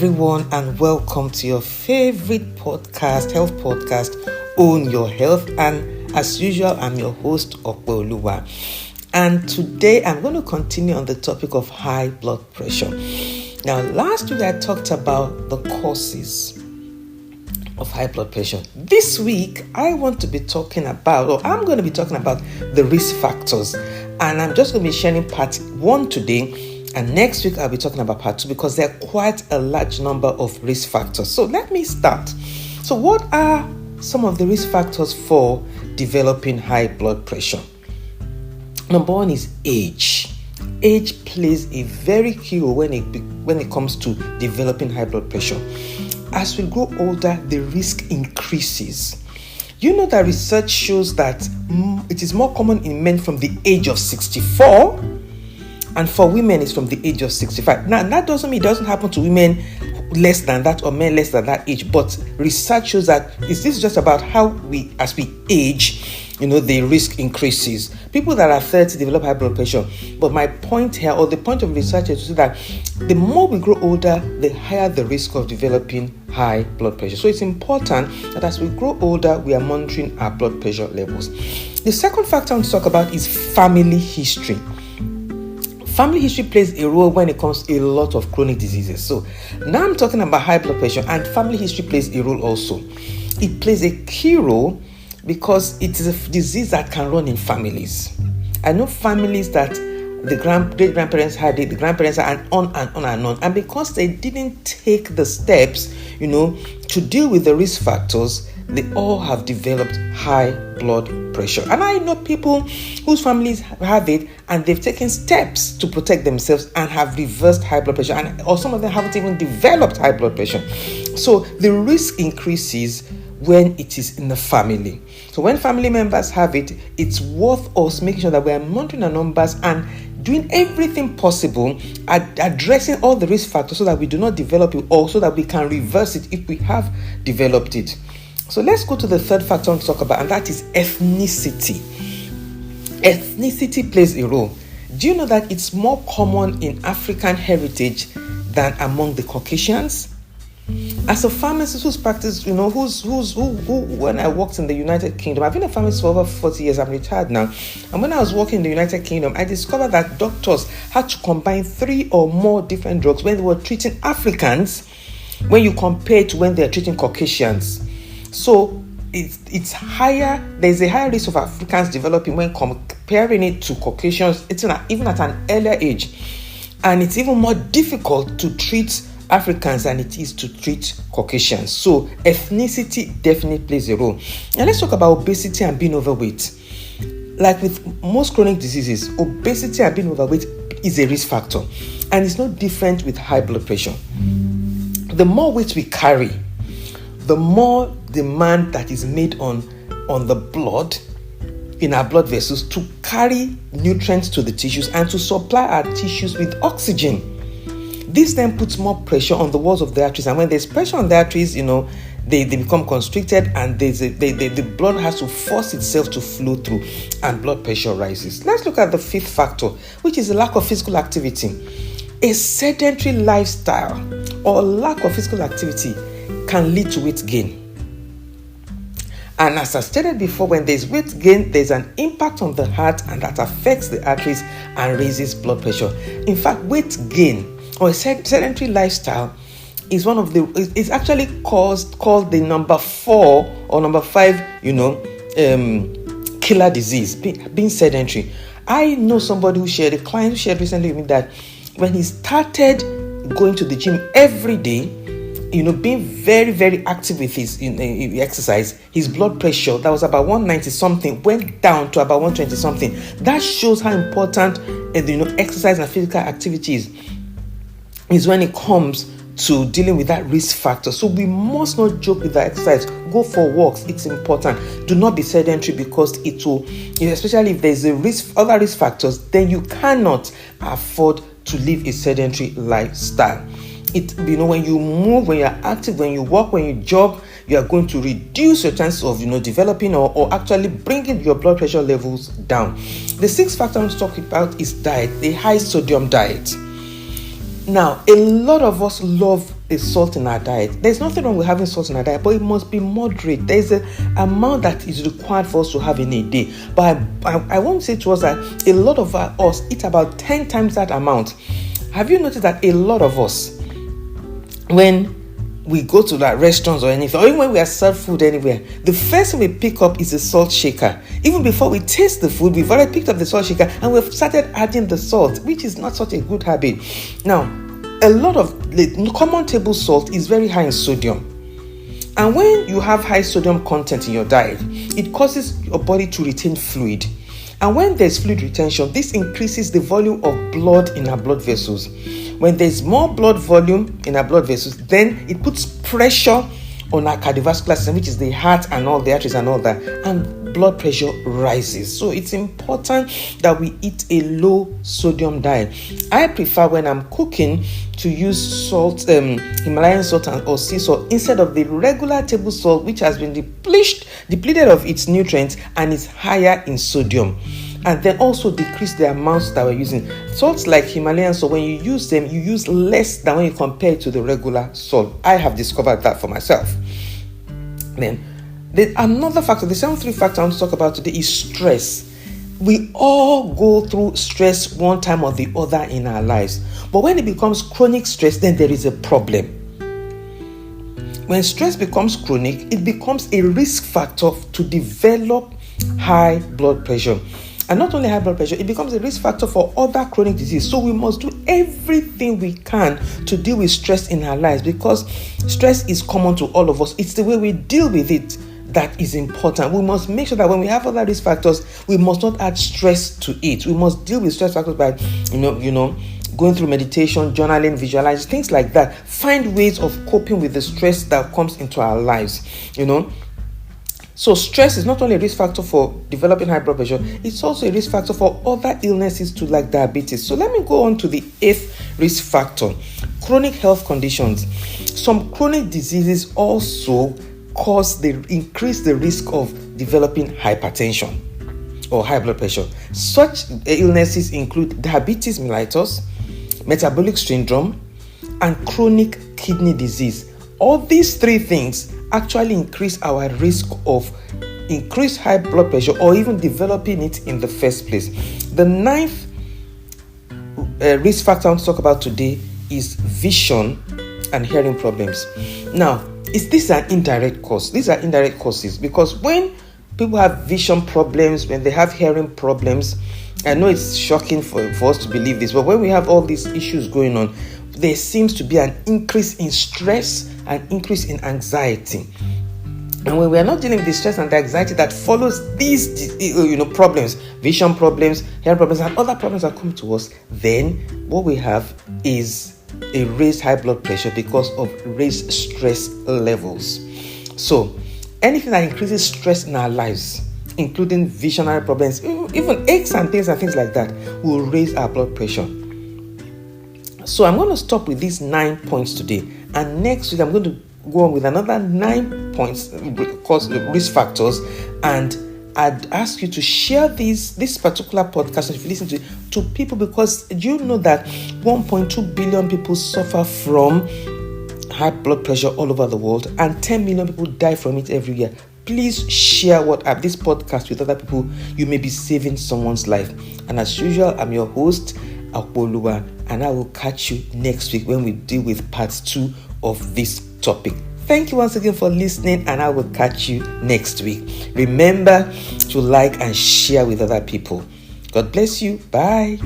everyone, and welcome to your favorite podcast, health podcast, Own Your Health. And as usual, I'm your host, Opeoluwa. And today I'm going to continue on the topic of high blood pressure. Now, last week I talked about the causes of high blood pressure. This week, I'm going to be talking about the risk factors. And I'm just going to be sharing part 1 today. And next week, I'll be talking about part 2 because there are quite a large number of risk factors. So let me start. So what are some of the risk factors for developing high blood pressure? Number 1 is age. Age plays a very key role when it comes to developing high blood pressure. As we grow older, the risk increases. You know that research shows that it is more common in men from the age of 64, and for women it's from the age of 65. Now, that doesn't mean it doesn't happen to women less than that or men less than that age, but research shows that this is just about how as we age, the risk increases. People that are 30 develop high blood pressure. But my point here, or the point of research, is to say that the more we grow older, the higher the risk of developing high blood pressure. So it's important that as we grow older, we are monitoring our blood pressure levels. The second factor I want to talk about is family history. Family history plays a role when it comes to a lot of chronic diseases. So now I'm talking about high blood pressure, and family history plays a role also. It plays a key role because it is a disease that can run in families. I know families that the great-grandparents had it, the grandparents had, and on and on and on. And because they didn't take the steps, to deal with the risk factors, they all have developed high blood pressure. And I know people whose families have it and they've taken steps to protect themselves and have reversed high blood pressure, or some of them haven't even developed high blood pressure. So the risk increases when it is in the family. So when family members have it, it's worth us making sure that we are monitoring our numbers and doing everything possible at addressing all the risk factors so that we do not develop it, or so that we can reverse it if we have developed it. So let's go to the third factor I want to talk about, and that is ethnicity. Ethnicity plays a role. Do you know that it's more common in African heritage than among the Caucasians? As a pharmacist who's practiced, who when I worked in the United Kingdom, I've been a pharmacist for over 40 years, I'm retired now. And when I was working in the United Kingdom, I discovered that doctors had to combine 3 or more different drugs when they were treating Africans, when you compare it to when they're treating Caucasians. So it's higher, there's a higher risk of Africans developing when comparing it to Caucasians, even at an earlier age. And it's even more difficult to treat Africans than it is to treat Caucasians. So ethnicity definitely plays a role. Now let's talk about obesity and being overweight. Like with most chronic diseases, obesity and being overweight is a risk factor. And it's no different with high blood pressure. The more weight we carry, the more demand that is made on the blood, in our blood vessels, to carry nutrients to the tissues and to supply our tissues with oxygen. This then puts more pressure on the walls of the arteries, and when there's pressure on the arteries, they become constricted, and the blood has to force itself to flow through, and blood pressure rises. Let's look at the fifth factor, which is the lack of physical activity. A sedentary lifestyle or lack of physical activity can lead to weight gain. And as I stated before, when there's weight gain, there's an impact on the heart, and that affects the arteries and raises blood pressure. In fact, weight gain or a sedentary lifestyle is it's actually called the number 4 or number 5, killer disease, being sedentary. I know somebody a client who shared recently with me that when he started going to the gym every day, being very, very active with his exercise, his blood pressure that was about 190 something went down to about 120 something. That shows how important exercise and physical activity is when it comes to dealing with that risk factor. So we must not joke with that exercise. Go for walks. It's important. Do not be sedentary, because it will, especially if there's other risk factors, then you cannot afford to live a sedentary lifestyle. When you move, when you're active, when you walk, when you jog, you are going to reduce your chances of developing or actually bringing your blood pressure levels down. The sixth factor I'm talking about is diet, a high sodium diet. Now, a lot of us love the salt in our diet. There's nothing wrong with having salt in our diet, but it must be moderate. There's an amount that is required for us to have in a day. But I won't say to us that a lot of us eat about 10 times that amount. Have you noticed that a lot of us, when we go to like restaurants or anything, or even when we are served food anywhere, the first thing we pick up is a salt shaker. Even before we taste the food, we've already picked up the salt shaker and we've started adding the salt, which is not such a good habit. Now, a lot of the common table salt is very high in sodium. And when you have high sodium content in your diet, it causes your body to retain fluid. And when there's fluid retention, this increases the volume of blood in our blood vessels. When there's more blood volume in our blood vessels, then it puts pressure on our cardiovascular system, which is the heart and all the arteries and all that, and blood pressure rises. So it's important that we eat a low sodium diet. I prefer, when I'm cooking, to use salt, Himalayan salt or sea salt, instead of the regular table salt, which has been depleted of its nutrients and is higher in sodium. And then also decrease the amounts that we're using. Salts like Himalayan salt, when you use them, you use less than when you compare it to the regular salt. I have discovered that for myself. Then, another factor, the 7th factor I want to talk about today is stress. We all go through stress one time or the other in our lives. But when it becomes chronic stress, then there is a problem. When stress becomes chronic, it becomes a risk factor to develop high blood pressure. And not only high blood pressure, it becomes a risk factor for other chronic disease. So we must do everything we can to deal with stress in our lives, because stress is common to all of us. It's the way we deal with it that is important. We must make sure that when we have other risk factors, we must not add stress to it. We must deal with stress factors by, going through meditation, journaling, visualizing, things like that. Find ways of coping with the stress that comes into our lives, So stress is not only a risk factor for developing high blood pressure, it's also a risk factor for other illnesses too, like diabetes. So let me go on to the 8th risk factor, chronic health conditions. Some chronic diseases also increase the risk of developing hypertension or high blood pressure. Such illnesses include diabetes mellitus, metabolic syndrome, and chronic kidney disease. All these 3 things actually increase our risk of increased high blood pressure or even developing it in the first place. The 9th risk factor I want to talk about today is vision and hearing problems. Now, these are indirect causes. These are indirect causes, because when people have vision problems, when they have hearing problems, I know it's shocking for us to believe this, but when we have all these issues going on, there seems to be an increase in stress and increase in anxiety. And when we are not dealing with the stress and the anxiety that follows these problems, vision problems, hearing problems, and other problems that come to us, then what we have is a raised high blood pressure because of raised stress levels. So anything that increases stress in our lives, including visionary problems, even aches and pains and things like that, will raise our blood pressure. So I'm going to stop with these 9 points today, and next week I'm going to go on with another 9 points, risk factors, and I'd ask you to share this particular podcast, if you listen to people, because you know that 1.2 billion people suffer from high blood pressure all over the world, and 10 million people die from it every year. Please share this podcast with other people. You may be saving someone's life. And as usual, I'm your host, Akpoluwa, and I will catch you next week when we deal with part 2 of this topic. Thank you once again for listening, and I will catch you next week. Remember to like and share with other people. God bless you. Bye.